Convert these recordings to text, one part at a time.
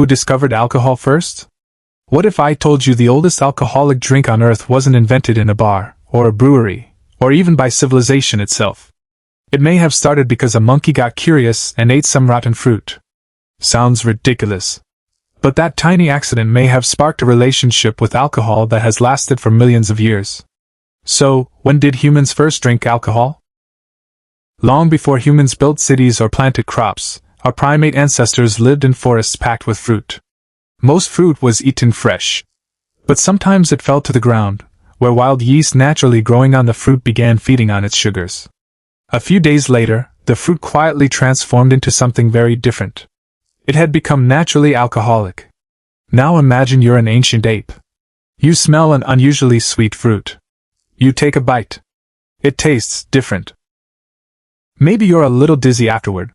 Who discovered alcohol first? What if I told you the oldest alcoholic drink on Earth wasn't invented in a bar, or a brewery, or even by civilization itself? It may have started because a monkey got curious and ate some rotten fruit. Sounds ridiculous. But that tiny accident may have sparked a relationship with alcohol that has lasted for millions of years. So, when did humans first drink alcohol? Long before humans built cities or planted crops, our primate ancestors lived in forests packed with fruit. Most fruit was eaten fresh. But sometimes it fell to the ground, where wild yeast naturally growing on the fruit began feeding on its sugars. A few days later, the fruit quietly transformed into something very different. It had become naturally alcoholic. Now imagine you're an ancient ape. You smell an unusually sweet fruit. You take a bite. It tastes different. Maybe you're a little dizzy afterward.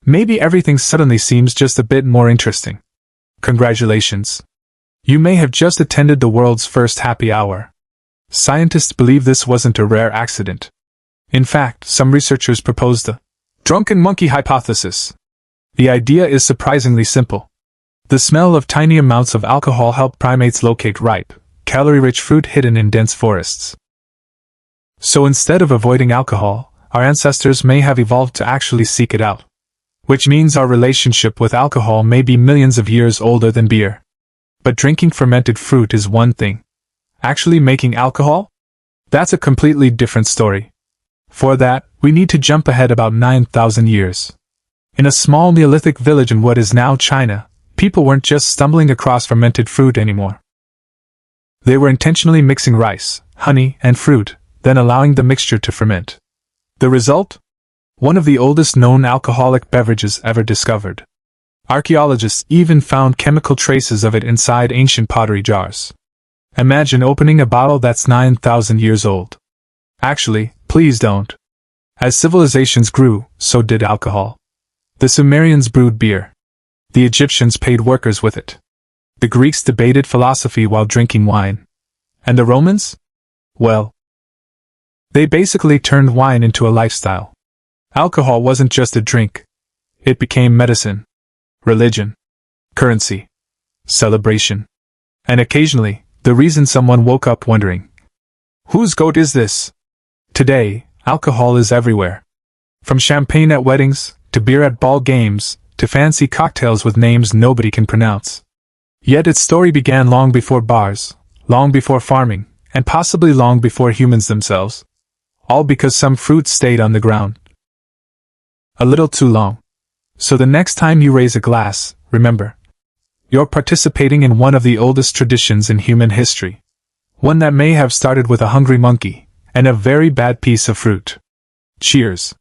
Maybe everything suddenly seems just a bit more interesting. Congratulations. You may have just attended the world's first happy hour. Scientists believe this wasn't a rare accident. In fact, some researchers proposed the Drunken Monkey Hypothesis. The idea is surprisingly simple. The smell of tiny amounts of alcohol helped primates locate ripe, calorie-rich fruit hidden in dense forests. So instead of avoiding alcohol, our ancestors may have evolved to actually seek it out. Which means our relationship with alcohol may be millions of years older than beer. But drinking fermented fruit is one thing. Actually making alcohol? That's a completely different story. For that, we need to jump ahead about 9,000 years. In a small Neolithic village in what is now China, people weren't just stumbling across fermented fruit anymore. They were intentionally mixing rice, honey, and fruit, then allowing the mixture to ferment. The result? One of the oldest known alcoholic beverages ever discovered. Archaeologists even found chemical traces of it inside ancient pottery jars. Imagine opening a bottle that's 9,000 years old. Actually, please don't. As civilizations grew, so did alcohol. The Sumerians brewed beer. The Egyptians paid workers with it. The Greeks debated philosophy while drinking wine. And the Romans? Well, they basically turned wine into a lifestyle. Alcohol wasn't just a drink. It became medicine, religion, currency, celebration, and occasionally, the reason someone woke up wondering, whose goat is this? Today, alcohol is everywhere. From champagne at weddings, to beer at ball games, to fancy cocktails with names nobody can pronounce. Yet its story began long before bars, long before farming, and possibly long before humans themselves. All because some fruit stayed on the ground. A little too long. So the next time you raise a glass, remember, you're participating in one of the oldest traditions in human history. One that may have started with a hungry monkey and a very bad piece of fruit. Cheers.